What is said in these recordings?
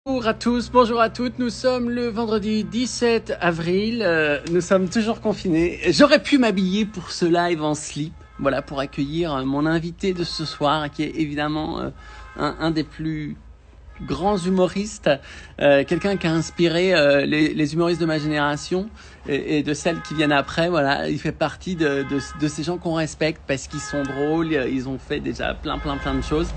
Bonjour à tous, bonjour à toutes. Nous sommes le vendredi 17 avril. Nous sommes toujours confinés. J'aurais pu m'habiller pour ce live en slip, voilà, pour accueillir mon invité de ce soir, qui est évidemment un des plus grands humoristes, quelqu'un qui a inspiré les humoristes de ma génération et de celles qui viennent après. Voilà, il fait partie de ces gens qu'on respecte parce qu'ils sont drôles. Ils ont fait déjà plein de choses.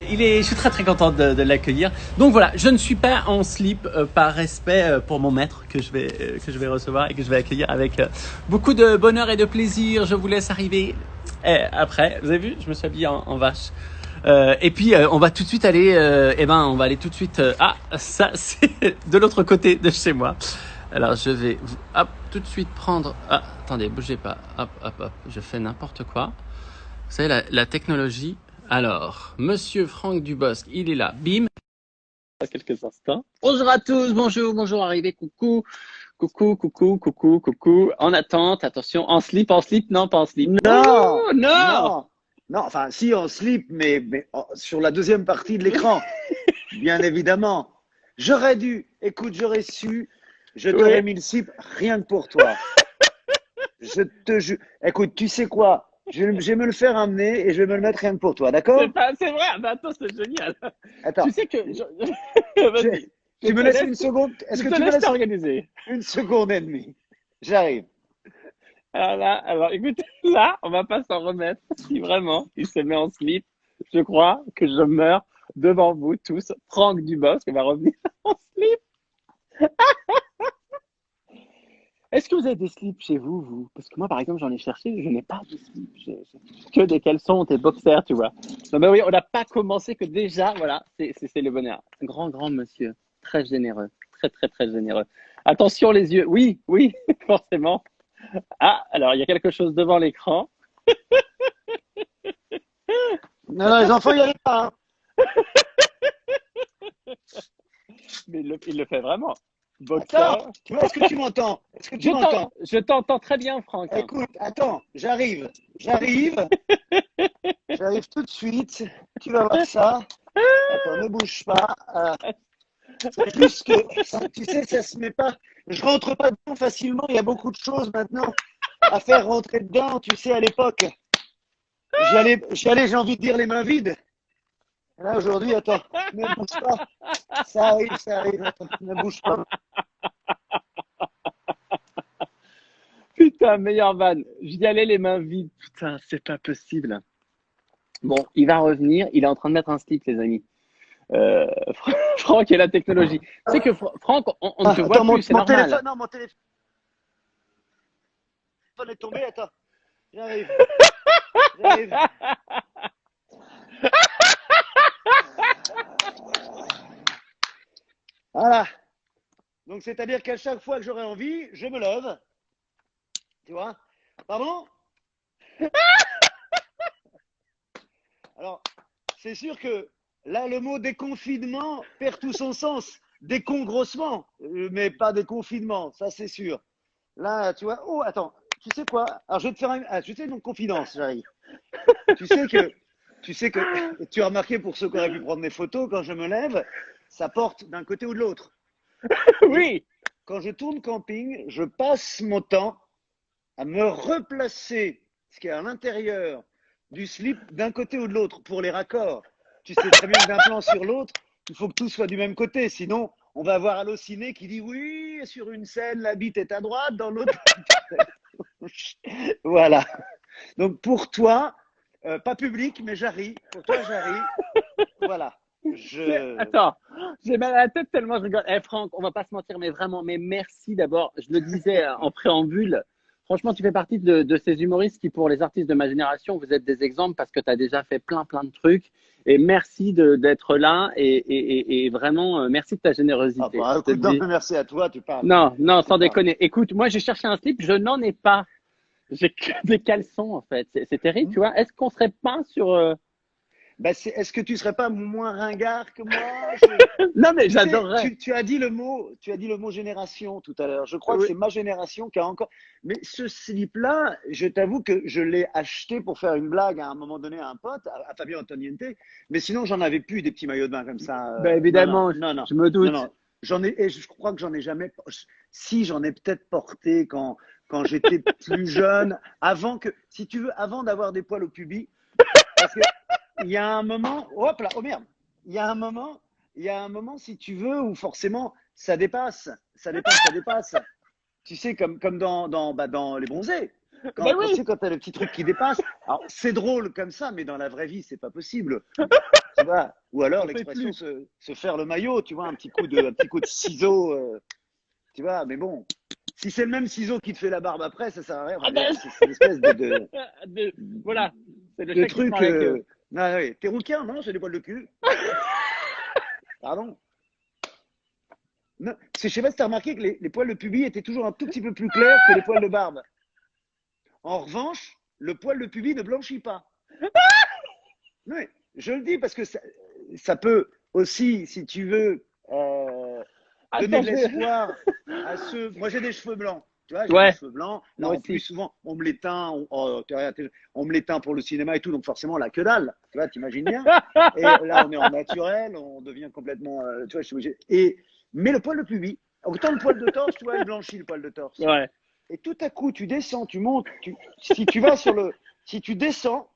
Je suis très content de l'accueillir. Donc voilà, je ne suis pas en slip par respect pour mon maître que je vais recevoir et que je vais accueillir avec beaucoup de bonheur et de plaisir. Je vous laisse arriver après. Vous avez vu, je me suis habillé en vache. Et puis on va tout de suite aller. On va aller tout de suite. Ça c'est de l'autre côté de chez moi. Alors je vais tout de suite prendre. Attendez, bougez pas. Hop. Je fais n'importe quoi. Vous savez la technologie. Alors, Monsieur Franck Dubosc, il est là. Bim. À quelques instants. Bonjour à tous. Bonjour. Arrivé. Coucou. En attente. Attention. En slip. Non, pas en slip. Non, Oh, non. non, enfin, si en slip, mais sur la deuxième partie de l'écran, bien évidemment. Écoute, j'aurais su, je t'aurais mis le slip rien que pour toi. Je te jure. Écoute, tu sais quoi? Je vais me le faire amener et je vais me le mettre rien que pour toi, d'accord? C'est vrai. Mais attends, c'est génial. Attends. Tu sais que. Vas-y. Tu me laisses une seconde? Est-ce que tu me laisses t'organiser? une seconde et demie? J'arrive. Alors, écoute, là, on va pas s'en remettre. Si vraiment il se met en slip, je crois que je meurs devant vous tous. Franck Dubosc va revenir en slip. Est-ce que vous avez des slips chez vous? Parce que moi, par exemple, j'en ai cherché, je n'ai pas de slip. J'ai que des caleçons, des boxers, tu vois. Non, mais oui, on n'a pas commencé que déjà, voilà, c'est le bonheur. Un grand monsieur, très généreux, très généreux. Attention les yeux, oui, forcément. Alors, il y a quelque chose devant l'écran. Non, les enfants, il n'y arrivent pas, hein. Mais il le fait vraiment. Attends, est-ce que tu m'entends? Je t'entends très bien, Franck. Écoute, attends, j'arrive tout de suite. Tu vas voir ça. Attends, ne bouge pas. C'est juste que, tu sais, ça se met pas. Je rentre pas dedans facilement. Il y a beaucoup de choses maintenant à faire rentrer dedans. Tu sais, à l'époque, j'ai envie de dire les mains vides. Là, aujourd'hui, attends, ne bouge pas. Ça arrive. Attends, ne bouge pas. Putain, meilleure vanne. J'y allais les mains vides. Putain, c'est pas possible. Bon, il va revenir. Il est en train de mettre un slip, les amis. Franck et la technologie. Tu sais que Franck, on ne te voit plus, c'est normal. Téléphone, non, mon téléphone est tombé. Attends, j'arrive. Voilà. Donc, c'est-à-dire qu'à chaque fois que j'aurai envie, je me lève. Tu vois? Pardon? Alors, c'est sûr que là, le mot déconfinement perd tout son sens. Décongrossement, mais pas déconfinement, ça c'est sûr. Là, tu vois. Oh, attends, tu sais quoi? Alors, je vais te faire une confidence, j'arrive. Tu sais que, tu as remarqué pour ceux qui auraient pu prendre des photos, quand je me lève, ça porte d'un côté ou de l'autre. Oui. Quand je tourne camping, je passe mon temps à me replacer ce qui est à l'intérieur du slip d'un côté ou de l'autre pour les raccords. Tu sais très bien que d'un plan sur l'autre, il faut que tout soit du même côté. Sinon, on va avoir Allociné qui dit oui, sur une scène, la bite est à droite, dans l'autre. Voilà. Donc pour toi, pas public, mais j'arrive. Pour toi, j'arrive. Voilà. Attends, j'ai mal à la tête tellement je rigole. Franck, on va pas se mentir, mais vraiment, mais merci d'abord. Je le disais en préambule. Franchement, tu fais partie de ces humoristes qui, pour les artistes de ma génération, vous êtes des exemples parce que tu as déjà fait plein de trucs. Et merci d'être là et vraiment, merci de ta générosité. Merci à toi, tu parles. Non, sans déconner. Écoute, moi, j'ai cherché un slip, je n'en ai pas. J'ai que des caleçons, en fait. C'est terrible, tu vois. Est-ce qu'on serait pas sur… Bah, est-ce que tu serais pas moins ringard que moi? Non, mais Tu sais, j'adorerais. tu as dit le mot génération tout à l'heure. Je crois que Oui. c'est ma génération qui a encore. Mais ce slip-là, je t'avoue que je l'ai acheté pour faire une blague à un moment donné à un pote, à Fabio Antoniente. Mais sinon, j'en avais plus des petits maillots de bain comme ça. Ben Non, non, évidemment, non, non, je me non, doute. non. Et je crois que j'en ai jamais. Si, j'en ai peut-être porté quand j'étais plus jeune, si tu veux, avant d'avoir des poils au pubis. Parce que il y a un moment, hop là, oh merde, il y a un moment, il y a un moment, si tu veux, où forcément ça dépasse, ça dépasse, ça dépasse. Tu sais, comme dans les bronzés. Ben Tu oui. sais, quand tu as le petit truc qui dépasse. Alors, c'est drôle comme ça, mais dans la vraie vie, c'est pas possible. Tu vois? Ou alors On fait l'expression plus. se faire le maillot, tu vois, un petit coup de ciseau, tu vois, mais bon. Si c'est le même ciseau qui te fait la barbe après, ça sert à rien. Enfin, Ah ben, c'est une espèce de- voilà, c'est le de chat qui se truc. mord la queue. Ah, oui. T'es rouquin? Non, c'est des poils de cul. Pardon? Non, parce que je sais pas si tu as remarqué que les poils de pubis étaient toujours un tout petit peu plus clairs que les poils de barbe. En revanche, le poil de pubis ne blanchit pas. Oui, je le dis parce que ça peut aussi, si tu veux, donner Attends, de l'espoir à ceux. Moi, j'ai des cheveux blancs. Tu vois, j'ai des Ouais, cheveux blancs. Là, moi en plus, aussi. souvent, on me les teint. On me les teint pour le cinéma et tout. Donc, forcément, la que dalle. Tu vois, t'imagines bien. Et là, on est en naturel. On devient complètement. Tu vois, je suis obligé. Mais le poil de pubis, autant le poil de torse, tu vois, il blanchit le poil de torse. Ouais. Et tout à coup, tu descends, tu montes. Si tu vas sur le. Si tu descends,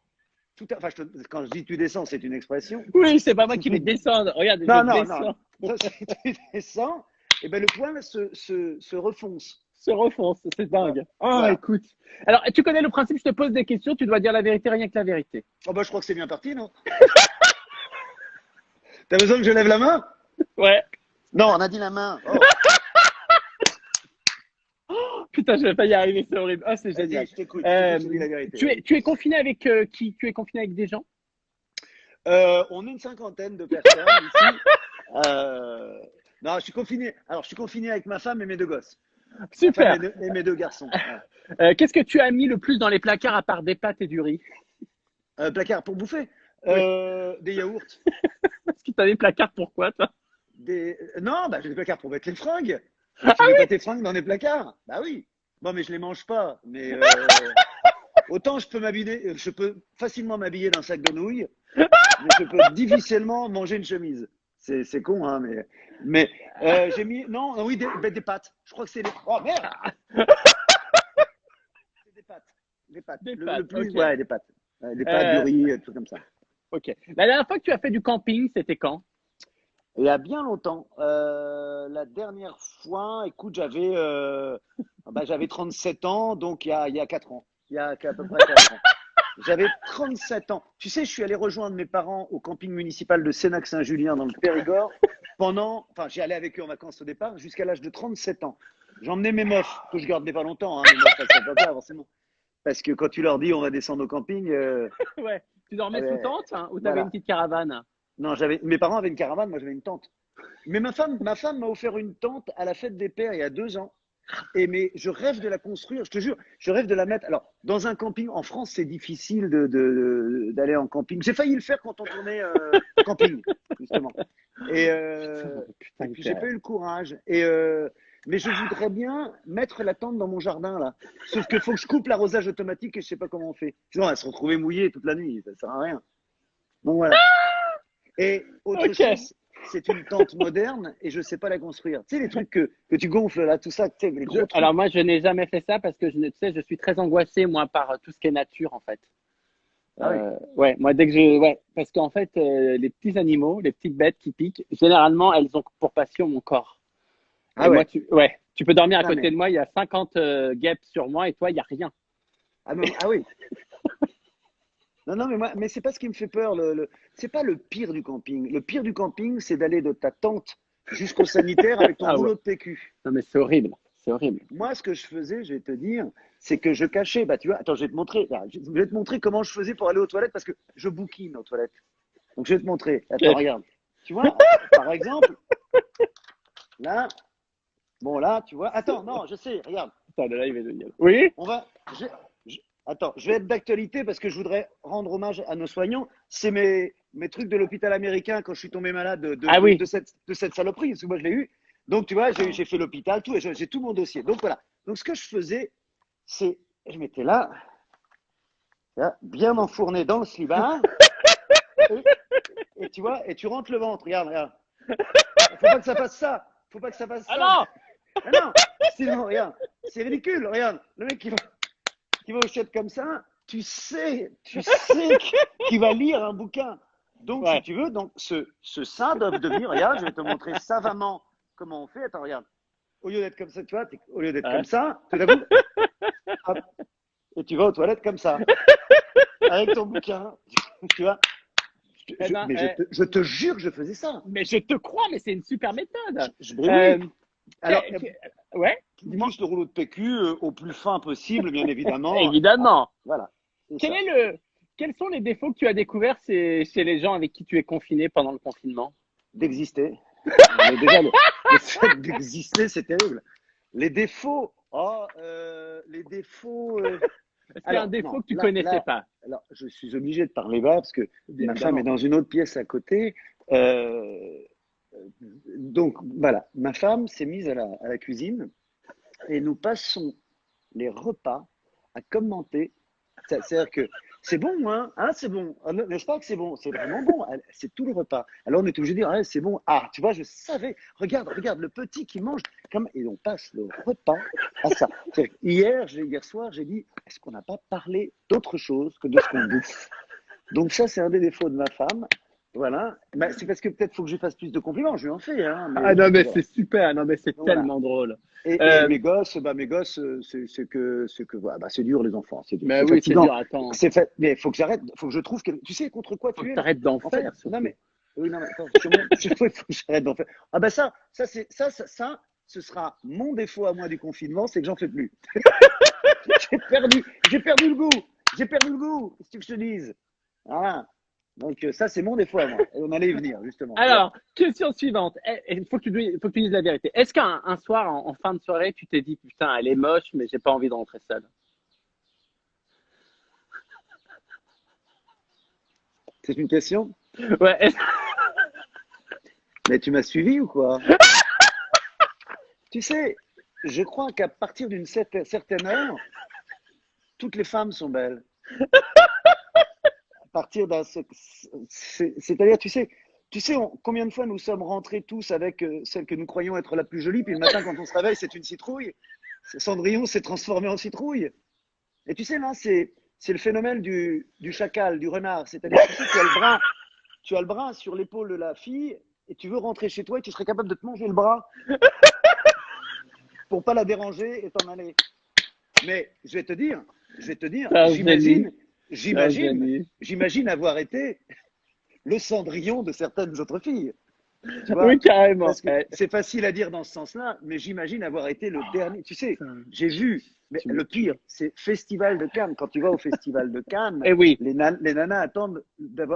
enfin, quand je dis tu descends, c'est une expression. Oui, c'est pas moi Si qui vais tu descendre. Regarde, je non, non, non. descends. Si tu descends, et ben le poil se refonce. Se refonce, c'est Voilà. dingue. Oh, Voilà. écoute. Alors, tu connais le principe, je te pose des questions, tu dois dire la vérité, rien que la vérité. Oh bah, je crois que c'est bien parti, non? T'as besoin que je lève la main? Ouais. Non, on a dit la main. Oh, Putain, je vais pas y arriver, c'est horrible. Oh, c'est vas-y, génial. je te dis la vérité. Vas-y. Tu es confiné avec qui? Tu es confiné avec des gens? On est une cinquantaine de personnes ici. Non, je suis confiné. Alors, je suis confiné avec ma femme et mes deux gosses. Ma femme Super. et mes deux garçons. Ouais. Qu'est-ce que tu as mis le plus dans les placards à part des pâtes et du riz? Placard pour bouffer. Oui. Des yaourts. Parce que tu as des placards pourquoi, toi? Non, bah, j'ai des placards pour mettre les fringues. Ah Tu mets pas oui? tes fringues dans des placards? Bah oui. Bon, mais je les mange pas. Mais autant je peux facilement m'habiller d'un sac de nouilles, mais je peux difficilement manger une chemise. C'est con, hein, mais j'ai mis non, oui, des pâtes. Je crois que c'est les. Oh merde, c'est des pâtes. Des pâtes. Des Le pâtes, plus, ok. ouais, des pâtes. Des pâtes, du Euh, riz, tout comme ça. ok. La dernière fois que tu as fait du camping, c'était quand? Et il y a bien longtemps, la dernière fois, écoute, j'avais 37 ans, donc il y a 4 ans. Il y a à peu près 4 ans. J'avais 37 ans. Tu sais, je suis allé rejoindre mes parents au camping municipal de Sénac-Saint-Julien dans le Périgord enfin, j'y allais avec eux en vacances au départ, jusqu'à l'âge de 37 ans. J'emmenais mes meufs, que je gardais pas longtemps, hein, mes meufs, elles savent pas forcément. Parce que quand tu leur dis on va descendre au camping, Ouais. Tu dormais sous euh, tente, hein, ou tu avais une voilà. petite caravane? Non, mes parents avaient une caravane, moi j'avais une tente. Mais ma femme m'a offert une tente à la fête des pères il y a 2 ans. Mais je rêve de la construire, je te jure, je rêve de la mettre. Alors, dans un camping, en France, c'est difficile d'aller en camping. J'ai failli le faire quand on tournait camping, justement. Et, euh, Putain, et il puis, j'ai fait- pas eu le courage. Mais je voudrais bien mettre la tente dans mon jardin, là. Sauf qu'il faut que je coupe l'arrosage automatique et je sais pas comment on fait. Sinon, elle va se retrouver mouillée toute la nuit, ça sert à rien. Bon, voilà. Et autre Ok. chose, c'est une tente moderne et je sais pas la construire. Tu sais, les trucs que tu gonfles là, tout ça, tu sais, les gros Alors trucs. moi, je n'ai jamais fait ça parce que tu sais, je suis très angoissé moi par tout ce qui est nature en fait. Ah oui. Ouais, moi ouais, parce qu'en fait, les petits animaux, les petites bêtes qui piquent, généralement, elles ont pour passion mon corps. Et Ah moi, ouais. ouais, tu peux dormir à Putain, côté de moi, il y a 50 guêpes sur moi et toi, il y a rien. ah oui. Non, non, mais c'est pas ce qui me fait peur. C'est pas le pire du camping. Le pire du camping, c'est d'aller de ta tente jusqu'au sanitaire avec ton Ah ouais. rouleau de PQ. Non mais c'est horrible, c'est horrible. Moi, ce que je faisais, je vais te dire, c'est que je cachais. Bah, tu vois, attends, je vais te montrer. Là, je vais te montrer comment je faisais pour aller aux toilettes parce que je bouquine aux toilettes. Donc, je vais te montrer. Attends, Ok. regarde. Tu vois, par exemple, là, bon, là, tu vois. Attends, non, je sais, regarde. Putain, de là, il va devenir. Oui? On va. Attends, je vais être d'actualité parce que je voudrais rendre hommage à nos soignants. C'est mes trucs de l'hôpital américain quand je suis tombé malade Ah oui. de cette saloperie, parce que moi je l'ai eu. Donc, tu vois, j'ai fait l'hôpital, tout, et j'ai tout mon dossier. Donc, voilà. Donc, ce que je faisais, c'est, je m'étais là, bien enfourné dans le slibard, et tu vois, et tu rentres le ventre. Regarde, regarde. Faut pas que ça fasse ça. Faut pas que ça fasse Ah ça. non! Ah non, sinon, regarde, c'est ridicule. Regarde, le mec qui va au chiottes comme ça, tu sais qu'il va lire un bouquin. Donc, si Ouais. tu veux, donc ce sein doit devenir, regarde, je vais te montrer savamment comment on fait. Attends, regarde. Au lieu d'être comme ça, tu vois, au lieu d'être Ouais. comme ça, tout d'un coup, hop, et tu vas aux toilettes comme ça, avec ton bouquin, tu vois. Eh ben, Mais je te jure que je faisais ça. mais je te crois, mais c'est une super méthode. Mais Euh, oui. Alors, ouais, dis-moi. plus le rouleau de PQ au plus fin possible, bien évidemment. Évidemment. Voilà, c'est Quel ça. est quels sont les défauts que tu as découverts chez les gens avec qui tu es confiné pendant le confinement? D'exister. Mais déjà, le fait d'exister, c'est terrible. Les défauts, les défauts. C'est un Alors, défaut non, que tu connaissais pas. alors, je suis obligé de parler bas parce que Bien ma femme est évidemment. dans une autre pièce à côté. Euh, donc, voilà, ma femme s'est mise à la cuisine et nous passons les repas à commenter. C'est-à-dire que c'est bon, hein, c'est bon. Ah, n'est-ce pas que c'est bon? C'est vraiment bon. C'est tout le repas. Alors on est obligé de dire, ah, c'est bon. Ah, tu vois, je savais. Regarde, regarde, le petit qui mange comme. Et on passe le repas à ça. Hier soir, j'ai dit, est-ce qu'on n'a pas parlé d'autre chose que de ce qu'on bouffe? Donc ça, c'est un des défauts de ma femme. Voilà. Bah, c'est parce que peut-être faut que je lui fasse plus de compliments. Je lui en fais, hein, mais Ah non, mais voilà. c'est super. Non, mais c'est Donc, voilà. tellement drôle. Et Euh, mes gosses, c'est que, voilà, bah, c'est dur les enfants, c'est dur, mais c'est oui, c'est fatigant, dur. Attends, c'est fait. Mais faut que j'arrête, faut que je trouve, tu sais contre quoi faut tu que es tu là. arrêtes d'en En fait, faire non surtout. mais, oui, non mais attends, faut que j'arrête d'en faire. Ah bah ça, ce sera mon défaut à moi du confinement, c'est que j'en fais plus. J'ai perdu le goût, j'ai perdu le goût. Qu'est-ce que je te dise? Voilà. Donc ça, c'est mon défaut à moi. Et on allait y venir justement, tu vois. Alors, question suivante. Il faut que tu dises la vérité. Est-ce qu'un un soir, en fin de soirée, tu t'es dit, putain, elle est moche, mais j'ai pas envie de rentrer seule? C'est une question? Ouais. Mais tu m'as suivi ou quoi? Tu sais, je crois qu'à partir d'une certaine heure, toutes les femmes sont belles. À partir d'un, c'est-à-dire, combien de fois nous sommes rentrés tous avec celle que nous croyons être la plus jolie, puis le matin quand on se réveille, c'est une citrouille. Cendrillon s'est transformé en citrouille. Et tu sais là, c'est le phénomène du chacal, du renard. C'est-à-dire, tu sais, tu as le bras sur l'épaule de la fille et tu veux rentrer chez toi et tu serais capable de te manger le bras pour pas la déranger et t'en aller. Mais je vais te dire, C'est un génie. C'est un génie. j'imagine avoir été le Cendrillon de certaines autres filles. Tu vois, Oui, carrément. parce que c'est facile à dire dans ce sens-là, mais j'imagine avoir été le dernier. Tu sais, j'ai vu, mais Tu me le pire, tues. c'est Festival de Cannes. Quand tu vas au Festival de Cannes, Eh oui, les nanas attendent,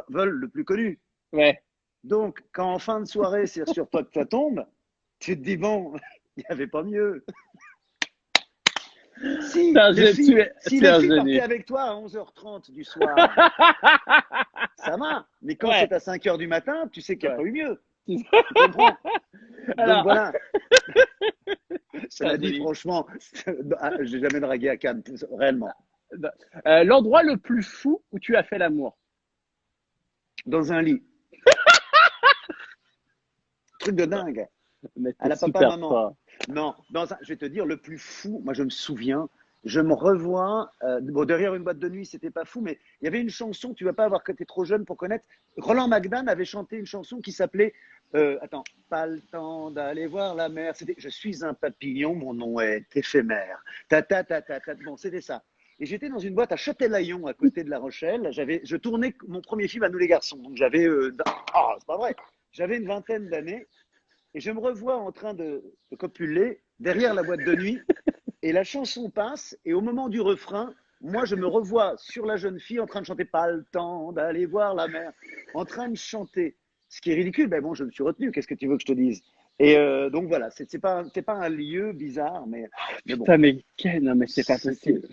veulent le plus connu. ouais. Donc, quand en fin de soirée, c'est sur toi que ça tombe, tu te dis, bon, il n'y avait pas mieux. C'est un Si c'est les un filles partaient génie. avec toi à 11h30 du soir, ça va. Mais quand Ouais. c'est à 5h du matin, tu sais qu'il n'y a Ouais. pas eu mieux. Tu comprends? Donc Alors, voilà. c'est un Cela dit, génie. franchement, j'ai jamais dragué à Cannes, réellement. L'endroit le plus fou où tu as fait l'amour. Dans un lit. Truc de dingue. Mais À t'es la super papa-maman. fort. Non, je vais te dire, le plus fou, moi je me souviens, je me revois, bon, derrière une boîte de nuit, c'était pas fou, mais il y avait une chanson, tu vas pas avoir que tu es trop jeune pour connaître. Roland McDan avait chanté une chanson qui s'appelait, attends, pas le temps d'aller voir la mer. C'était Je suis un papillon, mon nom est éphémère. Bon, c'était ça. Et j'étais dans une boîte à Châtelaillon, à côté de La Rochelle. Je tournais mon premier film à Nous les garçons. Donc j'avais, c'est pas vrai, j'avais une vingtaine d'années. Et je me revois en train de copuler derrière la boîte de nuit et la chanson passe et au moment du refrain, moi je me revois sur la jeune fille en train de chanter pas le temps d'aller voir la mer, en train de chanter. Ce qui est ridicule, ben bon, je me suis retenu, qu'est-ce que tu veux que je te dise? Et donc voilà, c'est pas un lieu bizarre, mais bon, Putain, mais non, mais c'est pas c'était possible.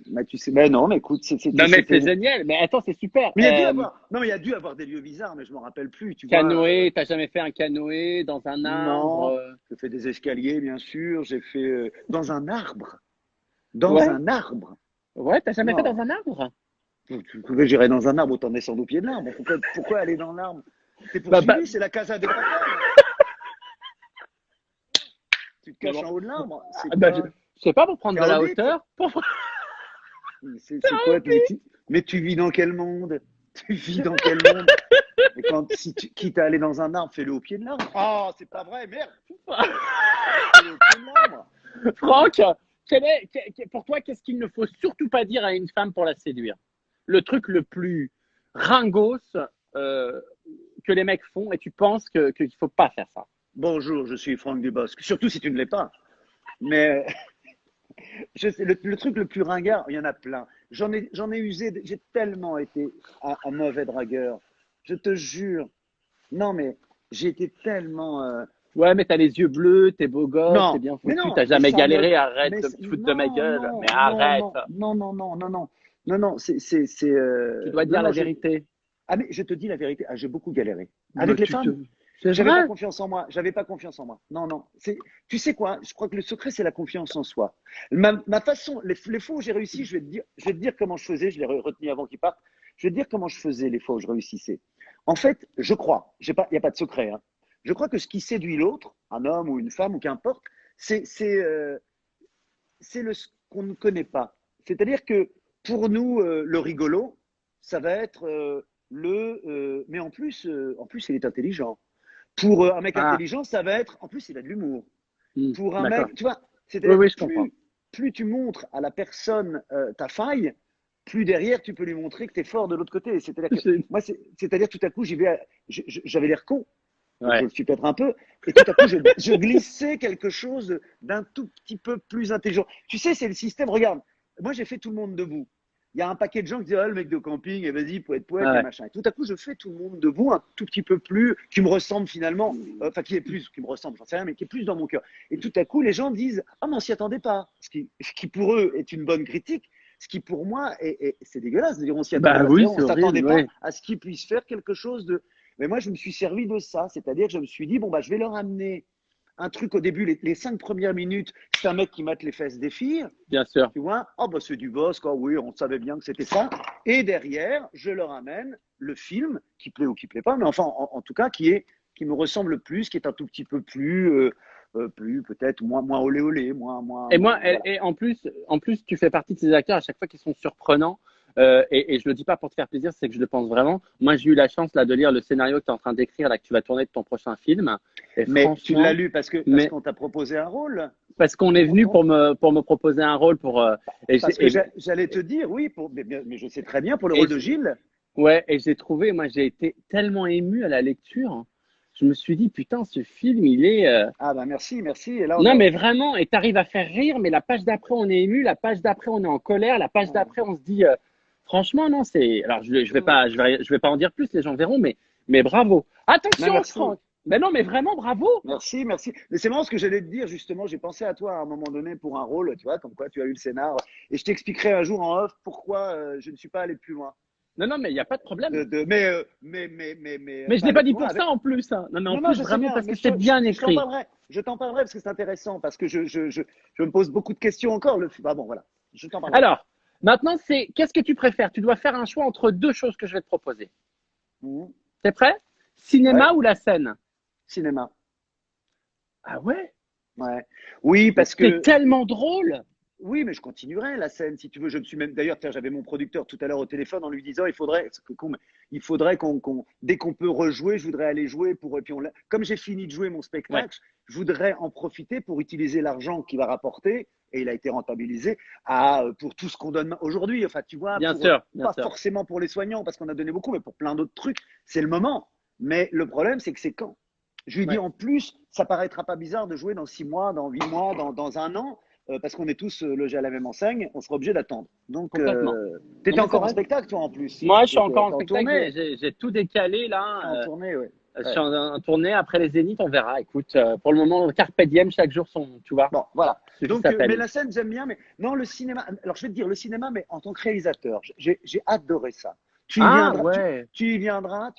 Bah, tu sais, ben non, mais écoute, Non, mais c'était. c'est génial. Mais attends, c'est super. Mais il y a dû avoir, non, il y a dû avoir des lieux bizarres, mais je m'en rappelle plus, tu vois. Canoë, t'as jamais fait un canoë dans un arbre? Non, j'ai fait des escaliers, bien sûr. J'ai fait dans un arbre. Dans Ouais, un arbre. ouais, t'as jamais fait Non. dans un arbre? J'irais dans un arbre, autant descendre au pied de l'arbre. Pourquoi aller dans l'arbre? T'es Bah, bah, poursuivi, c'est la Casa des Papel. Tu te mais caches bon. en haut de l'arbre. C'est Ah, bah, quoi? je sais pas, pour prendre T'es de un la hobbit? hauteur. C'est quoi? Mais tu vis dans quel monde? Tu vis dans quel monde? Et quand, si tu, quitte à aller dans un arbre, fais-le au pied de l'arbre. Ah, c'est pas vrai, merde! Fais-le au pied de l'arbre. Franck, pour toi, qu'est-ce qu'il ne faut surtout pas dire à une femme pour la séduire? Le truc le plus ringos euh, que les mecs font et tu penses qu'il ne faut pas faire ça. Bonjour, je suis Franck Dubosc. Surtout si tu ne l'es pas. Mais le truc le plus ringard, il y en a plein. J'en ai usé, j'ai tellement été un mauvais dragueur. Je te jure. Non, mais j'ai été tellement. Ouais, mais t'as les yeux bleus, t'es beau gosse, t'es Non, bien mais foutu, non, t'as mais jamais ça me. galéré, arrête Mais de me foutre de ma non, gueule. Mais non, non, arrête, non, non, non, non, non, non. Non, non, tu dois non, dire non, la vérité. ah, mais je te dis la vérité, ah, j'ai beaucoup galéré. Mais Avec les femmes, C'est j'avais pas vrai. confiance en moi. J'avais pas confiance en moi. Non, non. Tu sais quoi? Je crois que le secret, c'est la confiance en soi. Ma façon, les fois où j'ai réussi, je vais te dire comment je faisais. Je l'ai retenu avant qu'il parte. Je vais te dire comment je faisais les fois où je réussissais. En fait, je crois, il n'y a pas de secret, hein. Je crois que ce qui séduit l'autre, un homme ou une femme ou qu'importe, c'est, c'est, euh, c'est ce qu'on ne connaît pas. C'est-à-dire que pour nous, le rigolo, ça va être mais en plus, il est intelligent. Pour un mec Ah, intelligent, ça va être, en plus, il a de l'humour. Pour un d'accord. mec, tu vois, Oui, c'est-à-dire que oui, je comprends. plus tu montres à la personne ta faille, plus derrière tu peux lui montrer que tu es fort de l'autre côté. C'est-à-dire que moi, c'est-à-dire tout à coup, j'avais l'air con, je Ouais. le suis peut-être un peu, et tout à coup, je glissais quelque chose d'un tout petit peu plus intelligent. Tu sais, c'est le système, regarde, moi j'ai fait tout le monde debout. Il y a un paquet de gens qui disent, ah, le mec de camping, et vas-y, poète, et Ouais. machin. Et tout à coup, je fais tout le monde debout, un tout petit peu plus, qui me ressemble finalement, enfin, qui me ressemble, j'en sais rien, mais qui est plus dans mon cœur. Et tout à coup, les gens disent, ah, mais on s'y attendait pas. Ce qui pour eux est une bonne critique, ce qui pour moi c'est dégueulasse de dire on s'y attendait Bah pas. oui, C'est-à-dire, on c'est s'attendait horrible, pas ouais. à ce qu'ils puissent faire quelque chose de. Mais moi, je me suis servi de ça, c'est-à-dire que je me suis dit, bon, bah, je vais leur amener un truc au début, les 5 premières minutes, c'est un mec qui mate les fesses des filles, Bien sûr. tu vois, oh bah c'est du boss, quoi, oui, on savait bien que c'était ça. Et derrière, je leur amène le film, qui plaît ou qui plaît pas, mais enfin, en tout cas, qui me ressemble le plus, qui est un tout petit peu plus peut-être moins olé olé, Et moi, voilà. et en plus, tu fais partie de ces acteurs à chaque fois qui sont surprenants. Et je le dis pas pour te faire plaisir, c'est que je le pense vraiment. Moi, j'ai eu la chance là de lire le scénario que tu es en train d'écrire, là que tu vas tourner de ton prochain film. Et Mais tu l'as franchement, lu parce mais qu'on t'a proposé un rôle. parce qu'on est venu pour me proposer un rôle pour Parce que j'allais te dire, oui, mais je sais très bien pour le et rôle de Gilles. ouais, et j'ai trouvé, moi, j'ai été tellement ému à la lecture. Je me suis dit, putain, ce film, il est. Ah bah merci, merci. Et là, on Non, a. mais vraiment, et t'arrives à faire rire, mais la page d'après, on est ému, la page d'après, on est en colère, la page d'après, on se dit, franchement, non, c'est. Alors, je vais pas en dire plus, les gens verront, mais bravo. Mais Attention, merci. Franck. Mais non, mais vraiment, bravo. Merci, merci. Mais c'est marrant ce que j'allais te dire, justement. J'ai pensé à toi à un moment donné pour un rôle, tu vois, comme quoi tu as eu le scénar. Et je t'expliquerai un jour en off pourquoi je ne suis pas allé plus loin. Non, non, mais il n'y a pas de problème. Mais je Pas l'ai pas aller plus dit loin pour ça avec. en plus, hein. Non, mais en Non, non, plus, je sais vraiment, bien, parce mais que c'est bien je t'en écrit. parlerai. Je t'en parlerai parce que c'est intéressant, parce que je me pose beaucoup de questions encore. Ah bon, voilà. Je t'en parlerai. Alors, maintenant, c'est qu'est-ce que tu préfères? Tu dois faire un choix entre deux choses que je vais te proposer. Mhm. T'es prêt? Ouais, Cinéma ou la scène? cinéma. Ah ouais? Ouais. Oui, Mais parce t'es que tellement drôle. oui, mais je continuerai la scène si tu veux. Je me suis même d'ailleurs, tiens, j'avais mon producteur tout à l'heure au téléphone en lui disant il faudrait dès qu'on peut rejouer, je voudrais aller jouer pour et puis comme j'ai fini de jouer mon Ouais, spectacle, je voudrais en profiter pour utiliser l'argent qui va rapporter et il a été rentabilisé pour tout ce qu'on donne aujourd'hui. Enfin, tu vois, bien pour sûr, bien pas sûr. forcément pour les soignants parce qu'on a donné beaucoup, mais pour plein d'autres trucs, c'est le moment. Mais le problème, c'est que c'est quand. Je lui dis Ouais, en plus, ça paraîtra pas bizarre de jouer dans 6 mois, dans 8 mois, dans un an parce qu'on est tous logés à la même enseigne, on sera obligé d'attendre. Donc, complètement. tu Non, étais mais c'est encore en vrai. spectacle, toi, en plus. Moi, je Tu suis étais encore en en spectacle. tournée. J'ai tout décalé En là. tournée, oui. Je suis en tournée après les Zéniths, on verra. Écoute, pour le moment, carpe diem, chaque jour son, tu vois. Bon, voilà. C'est juste Donc, ça s'appelle. mais la scène, j'aime bien, mais non, le cinéma. Alors, je vais te dire, le cinéma, mais en tant que réalisateur, j'ai adoré ça. Tu y Ah viendras, ouais. tu y viendras,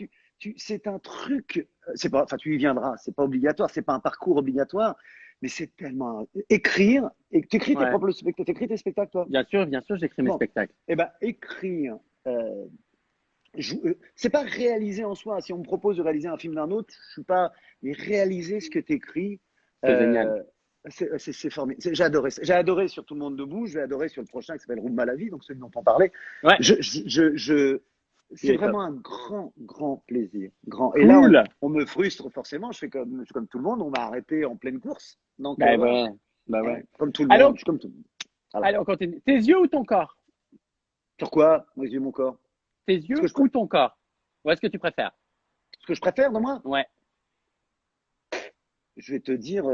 c'est un truc, c'est pas, enfin, tu y viendras, c'est pas obligatoire, c'est pas un parcours obligatoire, mais c'est tellement écrire, et tu écris tes Ouais. propres spectacles, t'écris tes spectacles, toi? Bien sûr, j'écris mes Bon, spectacles. eh ben, écrire, euh, c'est pas réaliser en soi. Si on me propose de réaliser un film d'un autre, je suis pas. Mais réaliser ce que tu écris, C'est génial. c'est formidable. J'ai adoré ça. J'ai adoré sur Tout le monde debout. J'ai adoré sur le prochain qui s'appelle Roule à la vie, donc celui dont on parlait. Ouais, C'est il est top. vraiment un grand, grand plaisir. Grand. Et là, Cool. on me frustre forcément. Je suis comme tout le monde. On m'a arrêté en pleine course. Donc Bah voilà. ouais. Bah ouais. Ouais, comme tout le monde. Alors, Je suis comme tout le monde. Voilà. allez, on continue. Tes yeux ou ton corps? Sur quoi? Moi, j'ai mon corps. Tes Ce que yeux je, ou ton corps? Où est-ce que tu préfères? ce que je préfère dans moi, Ouais. je vais te dire,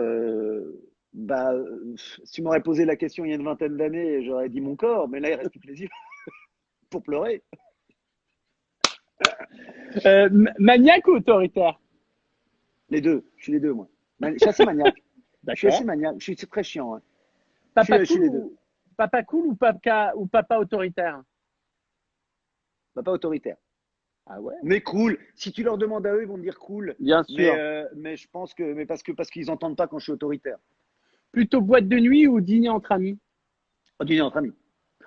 si tu m'aurais posé la question il y a une vingtaine d'années, j'aurais dit mon corps, mais là, il reste plus que les yeux pour pleurer. Maniaque ou autoritaire? Les deux, je suis les deux, moi. Je suis assez maniaque. Je suis assez D'accord. maniaque. C'est très chiant. Hein. Papa Je suis cool les deux. ou papa autoritaire? Bah, pas autoritaire. Ah ouais. Mais cool. Si tu leur demandes à eux, ils vont te dire cool. Bien sûr. Mais je pense que, mais parce qu'ils n'entendent pas quand je suis autoritaire. Plutôt boîte de nuit ou dîner entre amis? On dîner entre amis.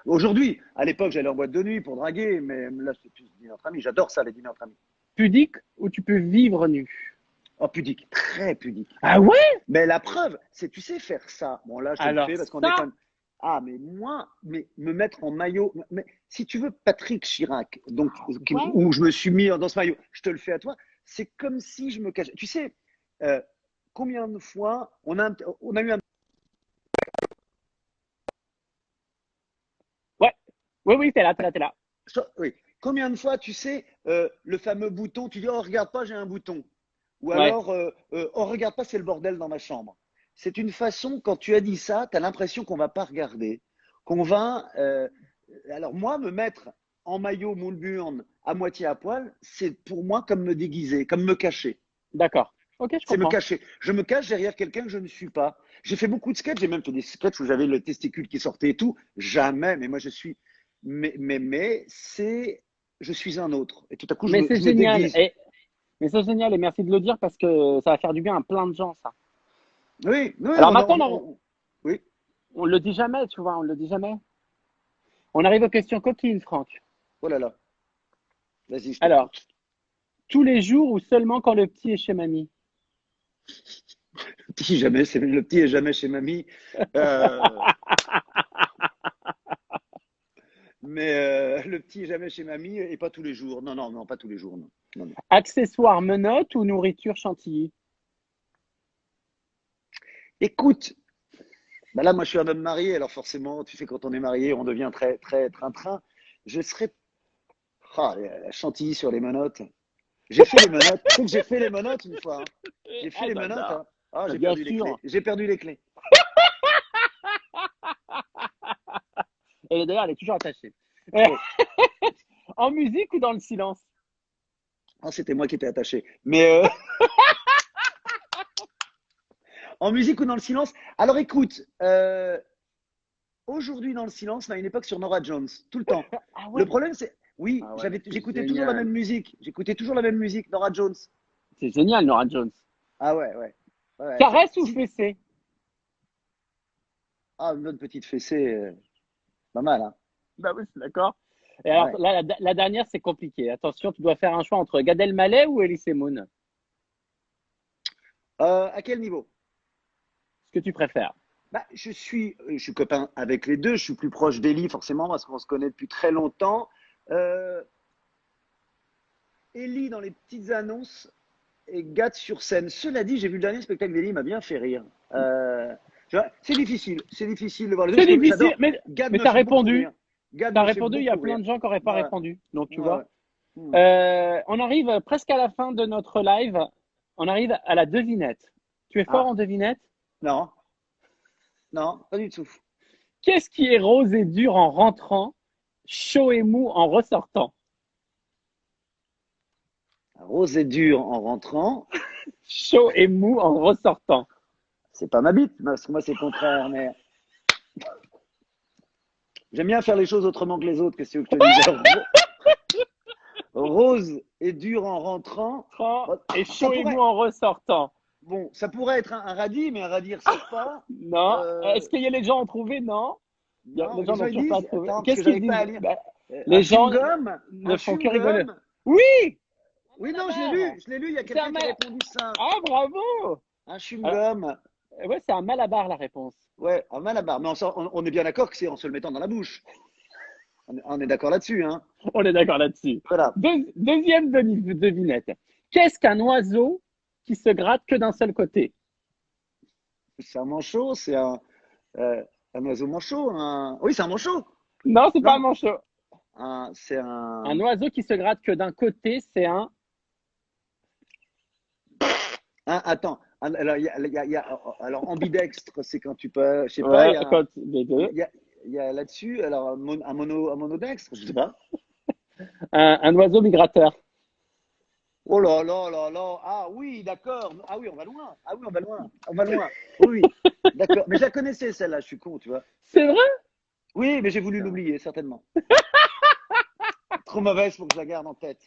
Aujourd'hui, à l'époque, j'allais en boîte de nuit pour draguer, mais là, c'est plus dîner entre amis. J'adore ça, les dîners entre amis. Pudique ou tu peux vivre nu? Oh, pudique, très pudique. Ah ouais? Mais la preuve, c'est tu sais faire ça. Bon, là, je te le Alors fais parce qu'on est ça, quand même. Ah, mais moi, mais me mettre en maillot. Mais si tu veux, Patrick Chirac, donc, ouais. où je me suis mis dans ce maillot, je te le fais à toi. C'est comme si je me cachais. Tu sais, euh, combien de fois on a eu un. Ouais. Oui, oui, t'es là, t'es là, t'es là. Oui. Combien de fois, tu sais, le fameux bouton, tu dis, oh, regarde pas, j'ai un bouton. Ou Ouais. alors, oh, regarde pas, c'est le bordel dans ma chambre. C'est une façon, quand tu as dit ça, tu as l'impression qu'on va pas regarder. Qu'on va. Alors, moi, me mettre en maillot moule burn à moitié à poil, c'est pour moi comme me déguiser, comme me cacher. D'accord. Ok, je C'est me comprends. cacher. Je me cache derrière quelqu'un que je ne suis pas. J'ai fait beaucoup de sketchs, j'ai même fait des sketchs où j'avais le testicule qui sortait et tout. Jamais, mais moi je suis. Mais c'est. Je suis un autre. Et tout à coup, Mais c'est je me génial. déguise. Mais c'est génial et merci de le dire parce que ça va faire du bien à plein de gens, ça. Oui, oui, Alors maintenant, oui. on le dit jamais, tu vois, on le dit jamais. On arrive aux questions coquines, Franck. Oh là là. Vas-y, je Alors, t'écoute. tous les jours ou seulement quand le petit est chez mamie? Le petit est jamais chez mamie. Euh, mais le petit est jamais chez mamie et pas tous les jours. Non, non, non, pas tous les jours. Non, non, non. Accessoires, menottes ou nourriture chantilly? Écoute, bah là, moi, je suis un homme marié, alors forcément, tu sais, quand on est marié, on devient très, très train-train. Je serais. Ah, la chantilly sur les menottes. J'ai fait les menottes. Tu sais que j'ai fait les menottes une fois. Hein. J'ai fait Ah, les menottes. j'adore. Hein. Ah, Bah, j'ai bien perdu les clés. sûr. J'ai perdu les clés. Et d'ailleurs, elle est toujours attachée. Oui. En musique ou dans le silence? Ah, c'était moi qui étais attaché. Mais en musique ou dans le silence. Alors écoute, aujourd'hui dans le silence, mais à une époque sur Nora Jones, tout le temps. Ah Le ouais. problème, c'est. Oui, Ah ouais, c'est j'écoutais toujours la même génial. musique. J'écoutais toujours la même musique, Nora Jones. C'est génial, Nora Jones. Ah ouais, ouais. Ouais, Caresse ou si, fessée? ah, une bonne petite fessée, pas mal, hein. Bah oui, c'est d'accord. Et Ah alors, ouais. là, la dernière, c'est compliqué. Attention, tu dois faire un choix entre Gad Elmaleh ou Elie Moon. À quel niveau? Ce que tu préfères. Bah, je suis copain avec les deux. Je suis plus proche d'Ellie, forcément, parce qu'on se connaît depuis très longtemps. Euh, Ellie dans les petites annonces et Gad sur scène. Cela dit, j'ai vu le dernier spectacle d'Ellie, il m'a bien fait rire. C'est difficile. C'est difficile de voir les deux. C'est difficile, J'adore. Gad mais me t'as fait beaucoup répondu. rire. Gad T'as me fait répondu, il y a beaucoup plein rire. de gens qui n'auraient pas Ouais, répondu. Donc, tu ouais, vois. ouais. Hmm. On arrive presque à la fin de notre live. On arrive à la devinette. Tu es fort Ah, en devinette? non, non, pas du tout. Qu'est-ce qui est rose et dur en rentrant, chaud et mou en ressortant? Ah Rose et dur en rentrant. Chaud et mou en ressortant. C'est pas ma bite, parce que moi c'est le contraire, mais j'aime bien faire les choses autrement que les autres, qu'est-ce que tu veux que je te dise? Rose et dur en rentrant. Et Ça chaud et pourrait, mou en ressortant. bon, ça pourrait être un radis, mais un radis il ressort pas. Non. Euh, Est-ce qu'il y a les gens ont trouvé? Non. non, Les les gens gens n'ont ils toujours pas disent, trouvé. attends, parce que Qu'est-ce qu'ils j'arrive pas à disent? lire. Les Un gens chewing-gum, ne un font que rigoler. chewing-gum. Oui! Oui, non, Malabar. je l'ai lu, il y a C'est un quelqu'un qui a mal... répondu ça. Ah, bravo! Un Alors, chewing-gum, ouais, c'est un malabar la réponse. ouais, un malabar. Mais on est bien d'accord que c'est en se le mettant dans la bouche. On est d'accord là-dessus, hein. On est d'accord là-dessus. Voilà. Deuxième devinette. Qu'est-ce qu'un oiseau qui se gratte que d'un seul côté? C'est un manchot, un oiseau manchot. Oui, c'est un manchot. Non, c'est pas un Non, manchot. c'est un. Un oiseau qui se gratte que d'un côté, c'est un. Attends. Alors, alors, ambidextre, c'est quand tu peux. Je sais pas, Ouais, quand les deux. il y a là-dessus. Alors, un monodextre, je sais pas. Un oiseau migrateur. Oh là là là là. Ah oui, d'accord. Ah oui, on va loin. Ah oui, on va loin. On va loin. Oui, d'accord. Mais je la connaissais, celle-là, je suis con, tu vois. C'est vrai? Oui, mais j'ai voulu l'oublier, certainement. Trop mauvaise pour que je la garde en tête.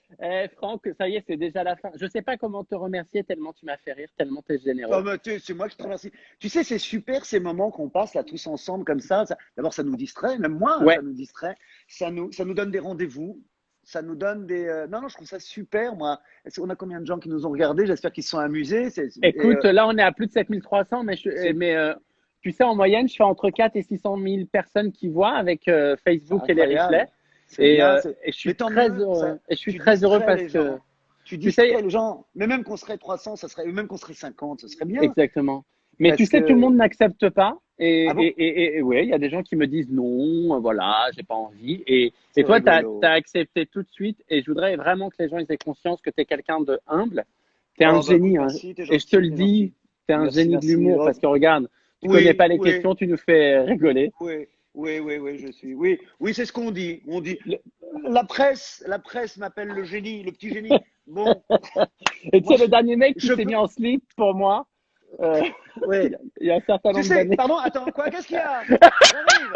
Franck, ça y est, c'est déjà la fin. Je sais pas comment te remercier tellement tu m'as fait rire, tellement tu es Oh, généreux. mais c'est moi qui te remercie. Tu sais, c'est super ces moments qu'on passe là tous ensemble comme ça. D'abord, ça nous distrait, même moi, hein, ça Ouais, nous distrait. Ça nous donne des rendez-vous. Ça nous donne des. Non, non, je trouve ça super, moi. On a combien de gens qui nous ont regardés? J'espère qu'ils se sont amusés. écoute, là on est à plus de 7300, C'est tu sais, en moyenne, je fais entre 4 et 600 000 personnes qui voient avec c'est Facebook et les replays. incroyable. C'est bien. Et je Mais suis tant très mieux. heureux. Et je suis Tu très heureux distrais parce les que, gens. Tu tu sais, distrais les gens. Mais même qu'on serait 300, ça serait, même qu'on serait 50, ce serait bien. exactement. Mais tu Parce sais, tout le que. monde n'accepte pas. Ah bon? Et ouais, il y a des gens qui me disent non, voilà, j'ai pas envie. Et C'est toi, tu as rigolo. accepté tout de suite. Et je voudrais vraiment que les gens ils aient conscience que tu es quelqu'un de humble. Tu es un Oh, bah écoute, génie, hein. merci, t'es Et je te gentil, le t'es dis, gentil. tu es un Merci, génie de merci. l'humour. Oh, Parce que regarde, tu connais oui, pas les oui, questions, tu nous fais rigoler. oui, oui, oui, oui, je suis. Oui, oui, c'est ce qu'on dit. On dit. Le- La presse m'appelle le génie, le petit génie. Bon, Et tu moi, sais, le dernier mec qui je s'est mis peux. en slip pour moi, euh, Oui. il y a un certain Tu nombre sais, d'années. pardon, attends, quoi, qu'est-ce qu'il y a? J'arrive.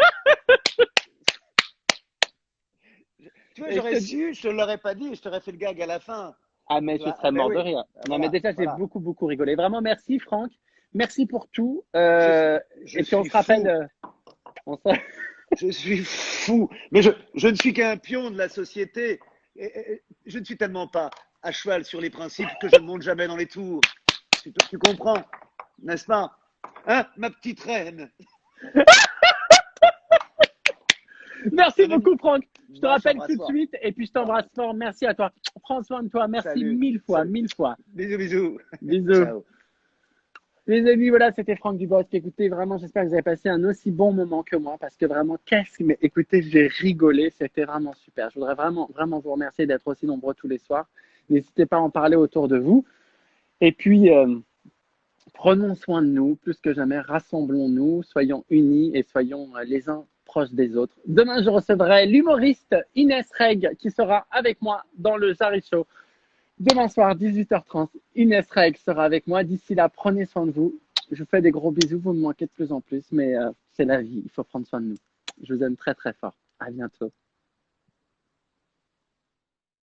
Tu vois, Et je j'aurais te dis, su, je te l'aurais pas dit, je t'aurais fait le gag à la fin. ah, mais Tu je vois, ah serais ben mort de oui. rire. Non, mais Voilà, déjà, j'ai voilà. beaucoup, beaucoup rigolé. Vraiment, merci, Franck. Merci pour tout. Je, je Et puis, on suis se rappelle. fou. On se... Je suis fou. Mais je ne suis qu'un pion de la société. Je ne suis tellement pas à cheval sur les principes que je ne monte jamais dans les tours. Tu comprends, n'est-ce pas? Hein, ma petite reine? Merci Un ami. beaucoup, Franck. Je te Bah, je rappelle t'embrasse tout de fort. suite. Et puis, je t'embrasse fort. Merci à toi. Prends soin de toi. Merci Salut. mille fois, Salut. mille fois. Bisous, bisous. Bisous. Ciao. Les amis, voilà, c'était Franck Dubosc. Écoutez, vraiment, j'espère que vous avez passé un aussi bon moment que moi parce que vraiment, mais écoutez, j'ai rigolé. C'était vraiment super. Je voudrais vraiment, vraiment vous remercier d'être aussi nombreux tous les soirs. N'hésitez pas à en parler autour de vous. Et puis, prenons soin de nous plus que jamais. Rassemblons-nous, soyons unis et soyons les uns proches des autres. Demain, je recevrai l'humoriste Inès Reg qui sera avec moi dans le Jarry Show. Demain soir, 18h30, Inès Reg sera avec moi. D'ici là, prenez soin de vous. Je vous fais des gros bisous. Vous me manquez de plus en plus, mais c'est la vie. Il faut prendre soin de nous. Je vous aime très, très fort. À bientôt.